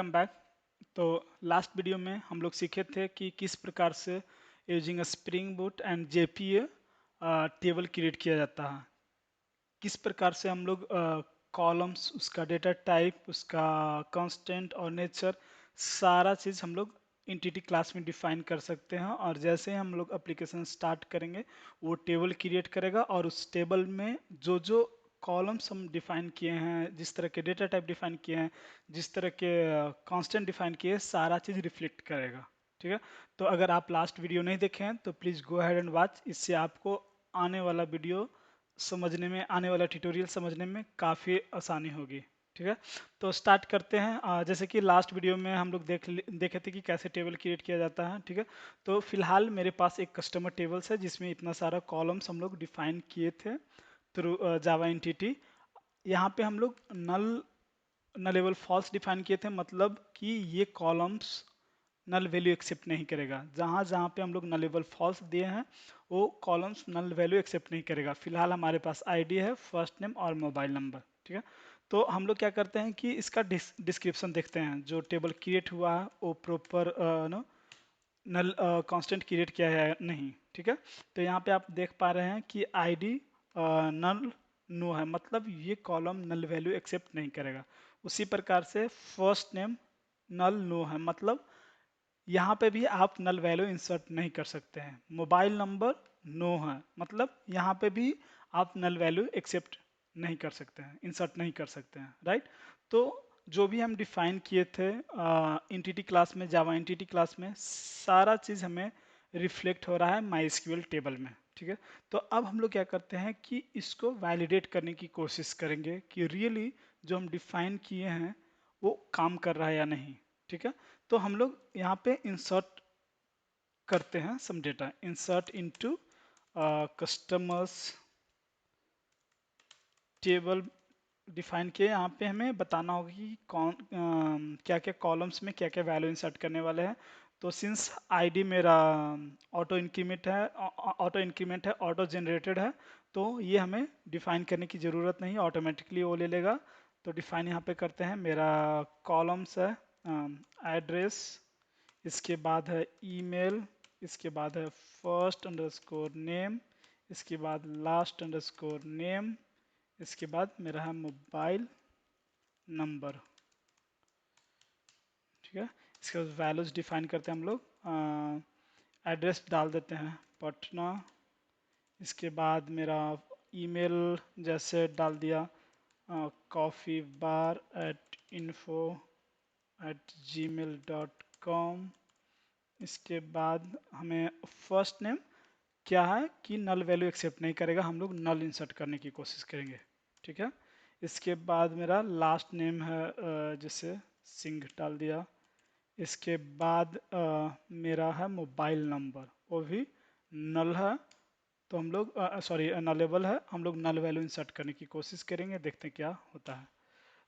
Welcome back. तो last video में हम लोग सीखे थे कि किस प्रकार से using spring boot and JPA table create किया जाता है। किस प्रकार से हम लोग कॉलम्स, उसका डेटा टाइप, उसका कांस्टेंट और नेचर, सारा चीज़ हम लोग एंटिटी क्लास में डिफाइन कर सकते हैं। और जैसे ही हम लोग एप्लीकेशन स्टार्ट करेंगे वो टेबल क्रिएट करेगा और उस टेबल में जो जो कॉलम्स हम डिफाइन किए हैं, जिस तरह के डेटा टाइप डिफाइन किए हैं, जिस तरह के कांस्टेंट डिफाइन किए हैं, सारा चीज़ रिफ्लेक्ट करेगा। ठीक है। तो अगर आप लास्ट वीडियो नहीं देखे हैं तो please go ahead and watch. इससे आपको आने वाला वीडियो समझने में, आने वाला ट्यूटोरियल समझने में काफ़ी आसानी होगी। ठीक है। तो स्टार्ट करते हैं। जैसे कि लास्ट वीडियो में हम लोग देखे थे कि कैसे टेबल क्रिएट किया जाता है। ठीक है। तो फिलहाल मेरे पास एक कस्टमर टेबल्स है जिसमें इतना सारा कॉलम्स हम लोग डिफाइन किए थे थ्रू जावा एंटिटी। यहाँ पे हम लोग नलेबल फॉल्स डिफाइन किए थे, मतलब कि ये कॉलम्स नल वैल्यू एक्सेप्ट नहीं करेगा। जहाँ जहाँ पे हम लोग नलेबल फॉल्स दिए हैं वो कॉलम्स नल वैल्यू एक्सेप्ट नहीं करेगा। फिलहाल हमारे पास आईडी है, फर्स्ट नेम और मोबाइल नंबर। ठीक है। तो हम लोग क्या करते हैं कि इसका डिस्क्रिप्शन देखते हैं। जो टेबल क्रिएट हुआ है वो प्रॉपर नो नल कांस्टेंट क्रिएट किया है नहीं। ठीक है। तो यहाँ पे आप देख पा रहे हैं कि आईडी नल नो है, मतलब ये कॉलम नल वैल्यू एक्सेप्ट नहीं करेगा। उसी प्रकार से फर्स्ट नेम नल नो है, मतलब यहाँ पे भी आप नल वैल्यू इंसर्ट नहीं कर सकते हैं। मोबाइल नंबर नो है, मतलब यहाँ पे भी आप नल वैल्यू एक्सेप्ट नहीं कर सकते हैं, इंसर्ट नहीं कर सकते हैं। राइट। तो जो भी हम डिफाइन किए थे एंटिटी क्लास में, जावा एंटिटी क्लास में, सारा चीज़ हमें रिफ्लेक्ट हो रहा है माई टेबल में। ठीक है। तो अब हम लोग क्या करते हैं कि इसको वैलिडेट करने की कोशिश करेंगे कि रियली जो हम डिफाइन किए हैं वो काम कर रहा है या नहीं। ठीक है। तो हम लोग यहाँ पे इंसर्ट करते हैं some data, insert into customers table define किए। यहाँ पे हमें बताना होगा कि कौन क्या क्या कॉलम्स में क्या क्या वैल्यू इंसर्ट करने वाले हैं। तो सिंस आईडी मेरा ऑटो इंक्रीमेंट है, ऑटो जनरेटेड है, तो ये हमें डिफाइन करने की ज़रूरत नहीं, ऑटोमेटिकली वो ले लेगा। तो डिफाइन यहाँ पे करते हैं। मेरा कॉलम्स है एड्रेस, इसके बाद है ईमेल, इसके बाद है फर्स्ट अंडरस्कोर नेम, इसके बाद लास्ट अंडरस्कोर नेम, इसके बाद मेरा है मोबाइल नंबर। ठीक है। इसके बाद वैल्यूज डिफाइन करते हैं हम लोग। एड्रेस डाल देते हैं पटना, इसके बाद मेरा ईमेल जैसे डाल दिया coffeebar@info@gmail.com। इसके बाद हमें फर्स्ट नेम क्या है कि नल वैल्यू एक्सेप्ट नहीं करेगा, हम लोग नल इंसर्ट करने की कोशिश करेंगे। ठीक है। इसके बाद मेरा लास्ट नेम है जैसे सिंह डाल दिया। इसके बाद मेरा है मोबाइल नंबर, वो भी नल है, तो हम लोग सॉरी नलेबल है, हम लोग नल वैल्यू इंसर्ट करने की कोशिश करेंगे, देखते हैं क्या होता है।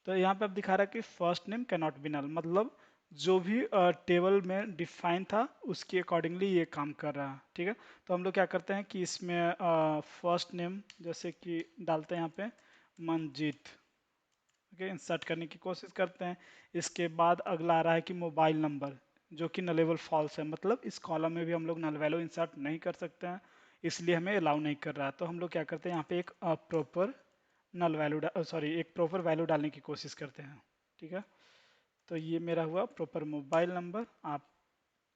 तो यहाँ पे अब दिखा रहा है कि first name can not be null, मतलब जो भी टेबल में डिफाइन था उसके अकॉर्डिंगली ये काम कर रहा है। ठीक है। तो हम लोग क्या करते हैं कि इसमें फर्स्ट नेम जैसे कि डालते हैं यहाँ पे मंजीत। ओके, इंसर्ट करने की कोशिश करते हैं। इसके बाद अगला आ रहा है कि मोबाइल नंबर, जो कि नलेबल फॉल्स है, मतलब इस कॉलम में भी हम लोग नल वैल्यू इंसर्ट नहीं कर सकते हैं, इसलिए हमें अलाउ नहीं कर रहा है। तो हम लोग क्या करते हैं, यहाँ पे एक प्रॉपर नल वैल्यू सॉरी एक प्रॉपर वैल्यू डालने की कोशिश करते हैं। ठीक है। तो ये मेरा हुआ प्रॉपर मोबाइल नंबर। आप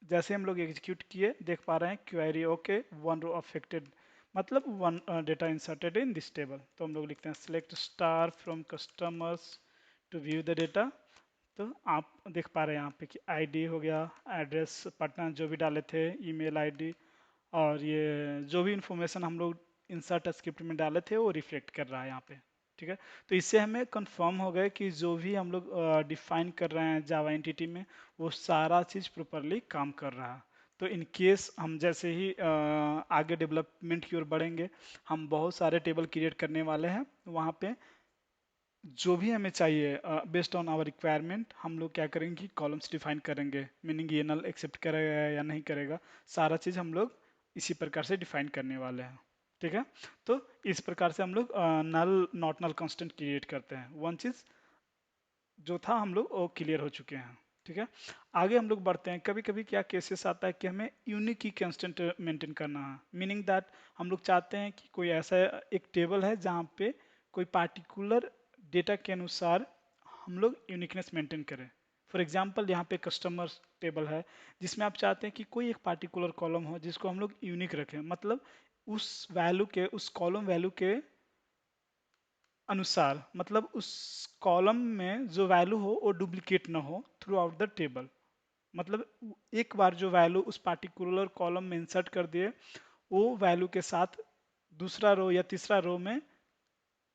जैसे हम लोग एग्जीक्यूट किए देख पा रहे हैं query okay, one row affected, मतलब one data inserted in this table. तो हम लोग लिखते हैं select star from customers to view the data. तो आप देख पा रहे हैं यहाँ पे कि आईडी हो गया, एड्रेस पटना जो भी डाले थे, ईमेल आईडी, और ये जो भी इंफॉर्मेशन हम लोग इंसर्ट स्क्रिप्ट में डाले थे वो रिफ्लेक्ट कर रहा है यहाँ पे। ठीक है। तो इससे हमें कंफर्म हो गया कि जो भी हम लोग डिफाइन कर रहे हैं जावा एंटिटी में वो सारा चीज़ प्रॉपरली काम कर रहा है। तो इन केस हम जैसे ही आगे डेवलपमेंट की ओर बढ़ेंगे, हम बहुत सारे टेबल क्रिएट करने वाले हैं। वहाँ पे जो भी हमें चाहिए बेस्ड ऑन आवर रिक्वायरमेंट हम लोग क्या करेंगे कि कॉलम्स डिफाइन करेंगे, मीनिंग ये नल एक्सेप्ट करेगा या नहीं करेगा, सारा चीज़ हम लोग इसी प्रकार से डिफाइन करने वाले हैं। ठीक है। तो इस प्रकार से हम लोग नल नॉट नल कांस्टेंट क्रिएट करते हैं। वन चीज़ जो था हम लोग वो क्लियर हो चुके हैं। ठीक है। आगे हम लोग बढ़ते हैं। कभी कभी क्या केसेस आता है कि हमें यूनिक की कंस्टेंट मेंटेन करना है, मीनिंग दैट हम लोग चाहते हैं कि कोई ऐसा एक टेबल है जहाँ पे कोई पार्टिकुलर डेटा के अनुसार हम लोग यूनिकनेस मेंटेन करें। फॉर एग्जांपल यहाँ पे कस्टमर टेबल है जिसमें आप चाहते हैं कि कोई एक पार्टिकुलर कॉलम हो जिसको हम लोग यूनिक रखें, मतलब उस वैल्यू के, उस कॉलम वैल्यू के अनुसार, मतलब उस कॉलम में जो वैल्यू हो वो डुप्लीकेट ना हो थ्रू आउट द टेबल। मतलब एक बार जो वैल्यू उस पार्टिकुलर कॉलम में इंसर्ट कर दिए, वो वैल्यू के साथ दूसरा रो या तीसरा रो में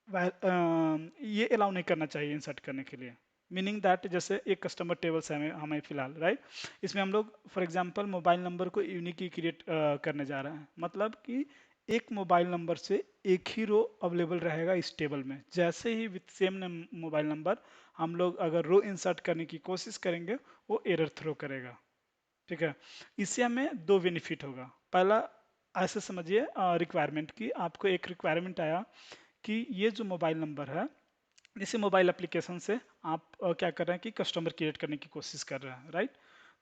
ये अलाउ नहीं करना चाहिए इंसर्ट करने के लिए। मीनिंग दैट जैसे एक कस्टमर टेबल्स है हमें हमें फिलहाल, राइट। इसमें हम लोग फॉर एग्जांपल मोबाइल नंबर को यूनिक क्रिएट करने जा रहे हैं, मतलब कि एक मोबाइल नंबर से एक ही रो अवेलेबल रहेगा इस टेबल में। जैसे ही विथ सेम मोबाइल नंबर हम लोग अगर रो इंसर्ट करने की कोशिश करेंगे, वो एरर थ्रो करेगा। ठीक है। इससे हमें दो बेनिफिट होगा। पहला, ऐसे समझिए रिक्वायरमेंट की, आपको एक रिक्वायरमेंट आया कि ये जो मोबाइल नंबर है, इसी मोबाइल एप्लीकेशन से आप क्या कर रहे हैं कि कस्टमर क्रिएट करने की कोशिश कर रहे हैं, राइट।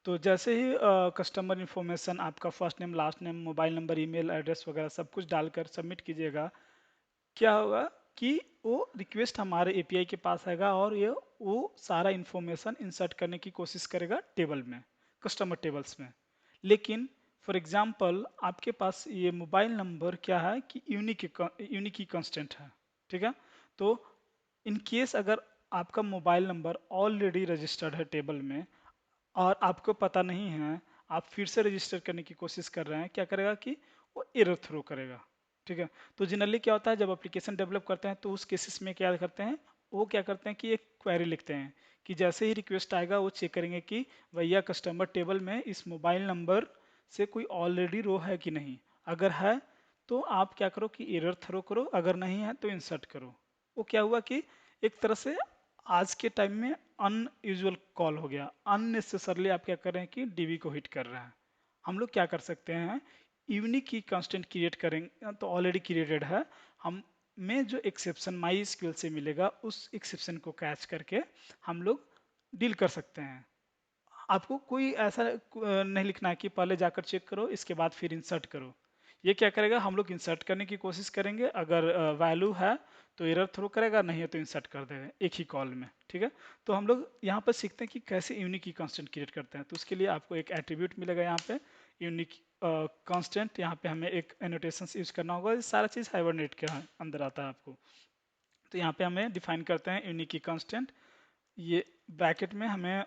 तो जैसे ही कस्टमर इन्फॉर्मेशन, आपका first name, last name, mobile number, email address वगैरह सब कुछ डालकर सबमिट कीजिएगा, क्या होगा कि वो रिक्वेस्ट हमारे एपीआई के पास आएगा और ये वो सारा इंफॉर्मेशन इंसर्ट करने की कोशिश करेगा टेबल में, कस्टमर टेबल्स में। लेकिन फॉर एग्जांपल आपके पास ये मोबाइल नंबर क्या है कि यूनिक की कंस्टेंट है। ठीक है। तो इन केस अगर आपका मोबाइल नंबर ऑलरेडी रजिस्टर्ड है टेबल में और आपको पता नहीं है, आप फिर से रजिस्टर करने की कोशिश कर रहे हैं, क्या करेगा कि वो एरर थ्रो करेगा। ठीक है। तो जनरली क्या होता है, जब एप्लीकेशन डेवलप करते हैं तो उस केसेस में क्या करते हैं, वो क्या करते हैं कि एक क्वेरी लिखते हैं कि जैसे ही रिक्वेस्ट आएगा वो चेक करेंगे कि भैया कस्टमर टेबल में इस मोबाइल नंबर से कोई ऑलरेडी रो है कि नहीं। अगर है तो आप क्या करो कि एरर थ्रो करो, अगर नहीं है तो इंसर्ट करो। वो क्या हुआ कि एक तरह से आज के टाइम में अनयूजुअल कॉल हो गया, अननेसेसरली आप क्या कर रहे हैं कि डीबी को हिट कर रहे हैं। हम लोग क्या कर सकते हैं, यूनिक की कंस्टेंट क्रिएट करेंगे तो ऑलरेडी क्रिएटेड है, हम में जो एक्सेप्शन माई स्क्यूएल से मिलेगा उस एक्सेप्शन को कैच करके हम लोग डील कर सकते हैं। आपको कोई ऐसा नहीं लिखना है कि पहले जाकर चेक करो इसके बाद फिर इंसर्ट करो। ये क्या करेगा, हम लोग इंसर्ट करने की कोशिश करेंगे, अगर वैल्यू है तो एरर थ्रो करेगा, नहीं है तो इंसर्ट कर देगा एक ही कॉल में। ठीक है। तो हम लोग यहाँ पर सीखते हैं कि कैसे यूनिक की कांस्टेंट क्रिएट करते हैं। तो उसके लिए आपको एक एट्रीब्यूट मिलेगा यहाँ पे यूनिक कांस्टेंट। यहाँ पे हमें एक एनोटेशंस यूज करना होगा, ये सारा चीज़ हाइबरनेट के अंदर आता है आपको। तो यहाँ पे हमें डिफाइन करते हैं यूनिक की कांस्टेंट। ये ब्रैकेट में हमें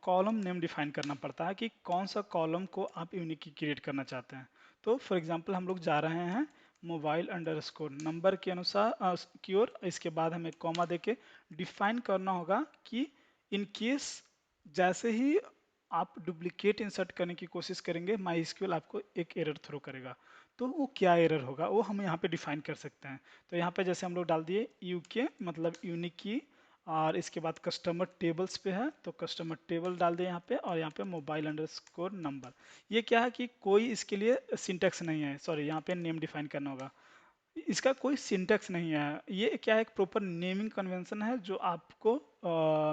कॉलम नेम डिफाइन करना पड़ता है कि कौन सा कॉलम को आप यूनिक की क्रिएट करना चाहते हैं। तो फॉर एग्जांपल हम लोग जा रहे हैं मोबाइल अंडरस्कोर नंबर के अनुसार की ओर, इसके बाद हमें कॉमा देके डिफाइन करना होगा कि इन केस जैसे ही आप डुप्लीकेट इंसर्ट करने की कोशिश करेंगे, माई स्क्यूएल आपको एक एरर थ्रो करेगा। तो वो क्या एरर होगा वो हम यहाँ पे डिफाइन कर सकते हैं। तो यहाँ पे जैसे हम लोग डाल दिए यूके मतलब यूनिक की, और इसके बाद कस्टमर टेबल्स पे है तो कस्टमर टेबल डाल दें यहाँ पे, और यहाँ पे मोबाइल अंडरस्कोर नंबर। ये क्या है कि कोई इसके लिए सिंटेक्स नहीं है, सॉरी यहाँ पे नेम डिफाइन करना होगा, इसका कोई सिंटेक्स नहीं है। ये क्या है, एक प्रॉपर नेमिंग कन्वेंशन है, जो आपको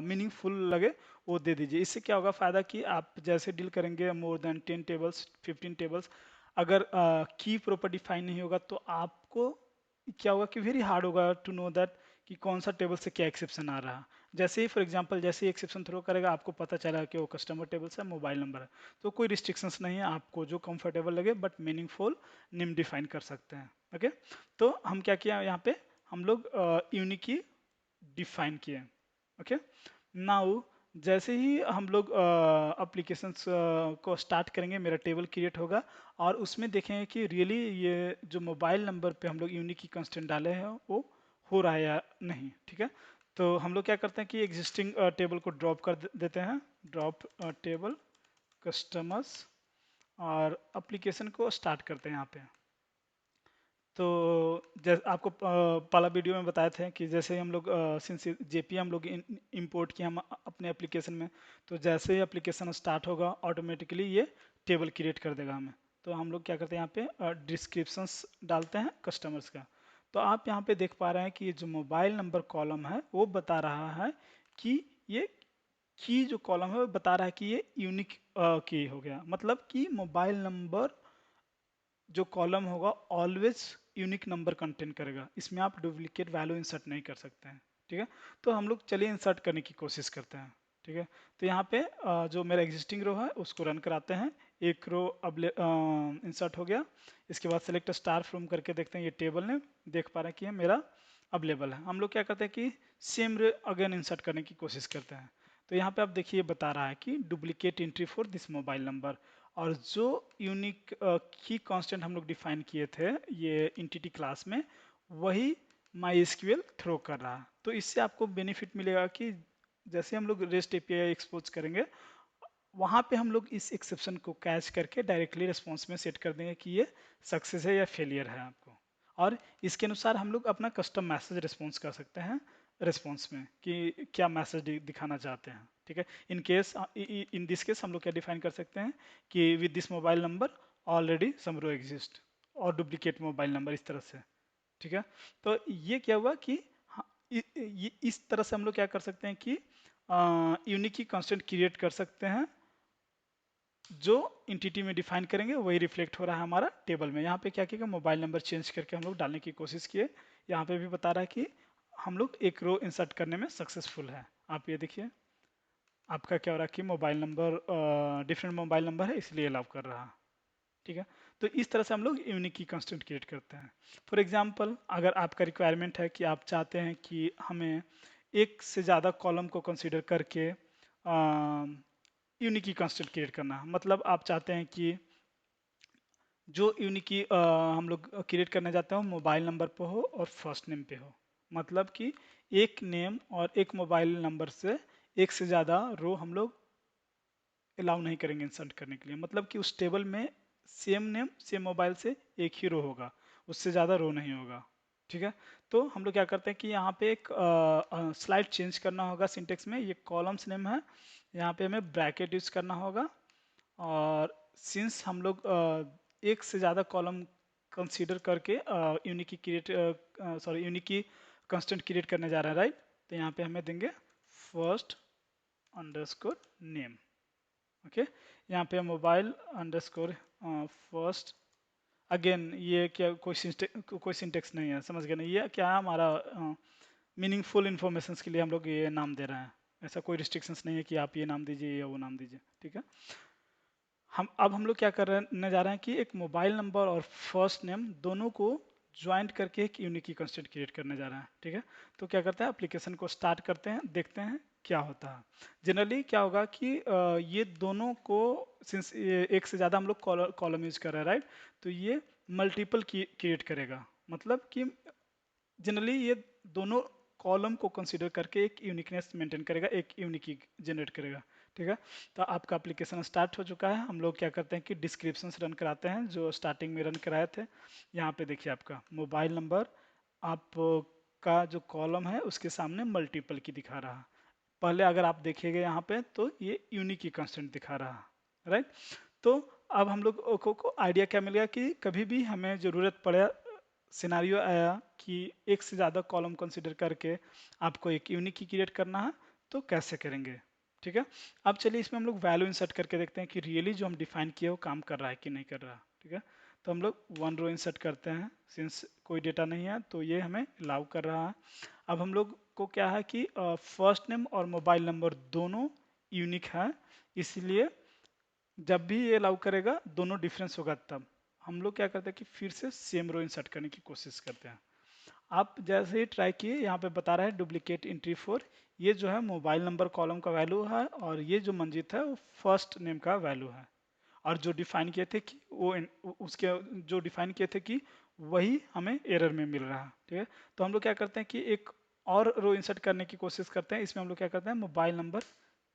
मीनिंगफुल लगे वो दे दीजिए। इससे क्या होगा फायदा कि आप जैसे डील करेंगे मोर देन 10 टेबल्स 15 टेबल्स, अगर की प्रॉपर डिफाइन नहीं होगा तो आपको क्या होगा कि वेरी हार्ड होगा टू नो दैट कि कौन सा टेबल से क्या एक्सेप्शन आ रहा है। जैसे ही फॉर एग्जांपल जैसे ही एक्सेप्शन थ्रो करेगा आपको पता चला कि वो कस्टमर टेबल से मोबाइल नंबर है, तो कोई रिस्ट्रिक्शंस नहीं है, आपको जो कंफर्टेबल लगे बट मीनिंगफुल नेम डिफाइन कर सकते हैं। ओके। तो हम क्या किया यहाँ पे, हम लोग यूनिकी डिफाइन किए। ओके। नाउ जैसे ही हम लोग एप्लीकेशंस को स्टार्ट करेंगे, मेरा टेबल क्रिएट होगा और उसमें देखेंगे कि रियली ये जो मोबाइल नंबर पे हम लोग यूनिक की कंस्टेंट डाले हैं वो हो रहा है या नहीं। ठीक है। तो हम लोग क्या करते हैं कि एग्जिस्टिंग टेबल को ड्रॉप कर देते हैं, ड्रॉप टेबल कस्टमर्स, और एप्लीकेशन को स्टार्ट करते हैं यहाँ पे। तो जैसे आपको पहला वीडियो में बताए थे कि जैसे हम लोग सिंस जेपी हम लोग इंपोर्ट किया हम अपने एप्लीकेशन में, तो जैसे ही एप्लीकेशन स्टार्ट होगा ऑटोमेटिकली ये टेबल क्रिएट कर देगा हमें। तो हम लोग क्या करते हैं यहाँ पे डिस्क्रिप्शंस डालते हैं कस्टमर्स का। तो आप यहाँ पे देख पा रहे हैं कि ये जो मोबाइल नंबर कॉलम है वो बता रहा है कि ये की जो कॉलम है वो बता रहा है कि ये यूनिक की हो गया, मतलब कि मोबाइल नंबर जो कॉलम होगा ऑलवेज यूनिक नंबर कंटेन करेगा, इसमें आप डुप्लीकेट वैल्यू इंसर्ट नहीं कर सकते हैं। ठीक है, तो हम लोग चलिए इंसर्ट करने की कोशिश करते हैं। ठीक है, तो यहाँ पे जो मेरा एग्जिस्टिंग रो है उसको रन कराते हैं। एक रो अब इंसर्ट हो गया। इसके बाद सेलेक्ट स्टार फ्रॉम करके देखते हैं ये टेबल ने देख पा रहे हैं कि ये मेरा अवेलेबल है। हम लोग क्या करते हैं कि सेम रो अगेन इंसर्ट करने की कोशिश करते हैं। तो यहाँ पे आप देखिए बता रहा है कि duplicate entry for this mobile number, और जो यूनिक की कांस्टेंट हम लोग डिफाइन किए थे ये इंटिटी क्लास में, वही माई एसक्यूएल थ्रो कर रहा है। तो इससे आपको बेनिफिट मिलेगा कि जैसे हम लोग रेस्ट एपीआई एक्सपोज करेंगे, वहाँ पे हम लोग इस एक्सेप्शन को कैच करके डायरेक्टली रिस्पॉन्स में सेट कर देंगे कि ये सक्सेस है या फेलियर है आपको, और इसके अनुसार हम लोग अपना कस्टम मैसेज रिस्पॉन्स कर सकते हैं रिस्पॉन्स में कि क्या मैसेज दिखाना चाहते हैं। ठीक है, in case in this case हम लोग क्या डिफाइन कर सकते हैं कि with this mobile number already some row exist, और डुप्लीकेट मोबाइल नंबर इस तरह से। ठीक है, तो ये क्या हुआ कि हाँ, इस तरह से हम लोग क्या कर सकते हैं कि यूनिक की कांस्टेंट क्रिएट कर सकते हैं, जो इंटिटी में डिफाइन करेंगे वही रिफ्लेक्ट हो रहा है हमारा टेबल में। यहाँ पे क्या किया, मोबाइल नंबर चेंज करके हम लोग डालने की कोशिश किए। यहाँ पे भी बता रहा है कि हम लोग एक रो इंसर्ट करने में सक्सेसफुल है। आप ये देखिए आपका क्या हो रहा है कि mobile number different mobile number है इसलिए अलाउ कर रहा है। ठीक है, तो इस तरह से हम लोग यूनिक की कांस्टेंट क्रिएट करते हैं। फॉर एग्जांपल अगर आपका रिक्वायरमेंट है कि आप चाहते हैं कि हमें एक से ज़्यादा कॉलम को कंसीडर करके यूनिक की कांस्टेंट क्रिएट करना है, मतलब आप चाहते हैं कि जो यूनिक की हम लोग क्रिएट करने जाते हैं मोबाइल नंबर पे हो और फर्स्ट नेम पे हो, मतलब कि एक नेम और एक मोबाइल नंबर से एक से ज़्यादा रो हम लोग अलाउ नहीं करेंगे इंसर्ट करने के लिए, मतलब कि उस टेबल में सेम नेम सेम मोबाइल से एक ही रो होगा, उससे ज़्यादा रो नहीं होगा। ठीक है, तो हम लोग क्या करते हैं कि यहाँ पे एक स्लाइड चेंज करना होगा सिंटेक्स में। ये कॉलम्स नेम है, यहाँ पे हमें ब्रैकेट यूज करना होगा, और सिंस हम लोग एक से ज़्यादा कॉलम कंसीडर करके यूनिक की यूनिक की कंस्टेंट क्रिएट करने जा रहे हैं, राइट। तो यहाँ पे हमें देंगे फर्स्ट अंडरस्कोर नेम। ओके, यहाँ पे मोबाइल अंडरस्कोर फर्स्ट। अगेन ये क्या कोई सिंटेक्स नहीं है, समझ गए ना, ये क्या है हमारा मीनिंगफुल इन्फॉर्मेशन के लिए हम लोग ये नाम दे रहे हैं। ऐसा कोई रिस्ट्रिक्शंस नहीं है कि आप ये नाम दीजिए या वो नाम दीजिए। ठीक है, हम लोग क्या करने जा रहे हैं कि एक मोबाइल नंबर और फर्स्ट नेम दोनों को ज्वाइंट करके एक यूनिक की कंस्टेंट क्रिएट करने जा रहे हैं। ठीक है, तो क्या करते हैं एप्लीकेशन को स्टार्ट करते हैं, देखते हैं क्या होता है। जनरली क्या होगा कि ये दोनों को सिंस एक से ज़्यादा हम लोग कॉलम यूज कर रहे हैं, राइट, तो ये मल्टीपल क्रिएट करेगा, मतलब कि जनरली ये दोनों कॉलम को कंसीडर करके एक यूनिकनेस मेंटेन करेगा, एक यूनिक जनरेट करेगा। ठीक है, तो आपका एप्लीकेशन स्टार्ट हो चुका है। हम लोग क्या करते हैं कि डिस्क्रिप्शंस रन कराते हैं जो स्टार्टिंग में रन कराए थे। यहाँ पे देखिए आपका मोबाइल नंबर आपका जो कॉलम है उसके सामने मल्टीपल की दिखा रहा है। पहले अगर आप देखिएगा यहाँ पे तो ये यूनिक की कंस्टेंट दिखा रहा है, राइट। तो अब हम लोग को आइडिया क्या मिल गया कि कभी भी हमें ज़रूरत पड़े, सिनारियो आया कि एक से ज़्यादा कॉलम कंसिडर करके आपको एक यूनिक की क्रिएट करना है तो कैसे करेंगे। ठीक है, अब चलिए इसमें हम लोग वैल्यू इंसर्ट करके देखते हैं कि रियली जो हम डिफाइन किए वो काम कर रहा है कि नहीं कर रहा। ठीक है, तो हम लोग वन रो इंसर्ट करते हैं, सिंस कोई डेटा नहीं है तो ये हमें अलाउ कर रहा है। अब हम लोग को क्या है कि फर्स्ट नेम और मोबाइल नंबर दोनों यूनिक है, इसलिए जब भी ये अलाउ करेगा दोनों डिफरेंस होगा, तब हम लोग क्या करते हैं कि फिर से सेम रो इंसर्ट करने की कोशिश करते हैं। आप जैसे ही ट्राई किए यहाँ पे बता रहा है डुप्लीकेट एंट्री फॉर, ये जो है मोबाइल नंबर कॉलम का वैल्यू है, और ये जो मंजीत है वो फर्स्ट नेम का वैल्यू है, और जो डिफाइन किए थे कि वो उसके जो डिफाइन किए थे कि वही हमें एरर में मिल रहा है। ठीक है, तो हम लोग क्या करते हैं कि एक और रो इंसर्ट करने की कोशिश करते हैं। इसमें हम लोग क्या करते हैं मोबाइल नंबर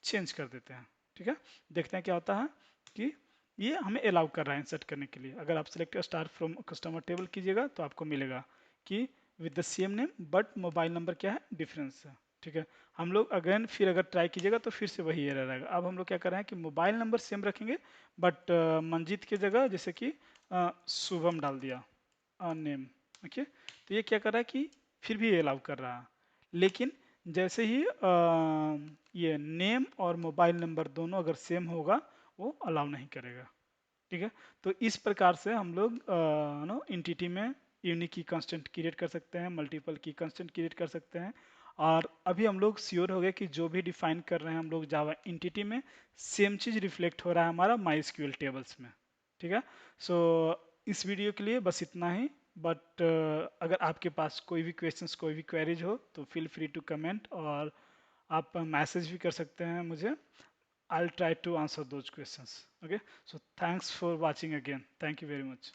चेंज कर देते हैं। ठीक है, देखते हैं क्या होता है कि ये हमें अलाउ कर रहा है इंसर्ट करने के लिए। अगर आप select star from customer table कीजिएगा तो आपको मिलेगा कि with the same name but mobile number क्या है डिफरेंस है। ठीक है, हम लोग अगेन फिर अगर ट्राई कीजिएगा तो फिर से वही एरर आएगा। अब हम लोग क्या कर रहे हैं कि मोबाइल नंबर सेम रखेंगे बट मंजीत की जगह जैसे कि शुभम डाल दिया नेम। ओके, तो ये क्या कर रहा है कि फिर भी अलाउ कर रहा है, लेकिन जैसे ही ये नेम और मोबाइल नंबर दोनों अगर सेम होगा वो अलाउ नहीं करेगा। ठीक है, तो इस प्रकार से हम लोग नो एंटिटी में यूनिक की कंस्टेंट क्रिएट कर सकते हैं, मल्टीपल की कंस्टेंट क्रिएट कर सकते हैं। और अभी हम लोग श्योर हो गए कि जो भी डिफाइन कर रहे हैं हम लोग जावा एंटिटी में, सेम चीज रिफ्लेक्ट हो रहा है हमारा माई टेबल्स में। ठीक है, सो इस वीडियो के लिए बस इतना ही। बट अगर आपके पास कोई भी क्वेश्चंस, कोई भी क्वेरीज हो तो फील फ्री टू कमेंट, और आप मैसेज भी कर सकते हैं मुझे। I'll try to answer those questions. Okay, so thanks for watching again. Thank you very much.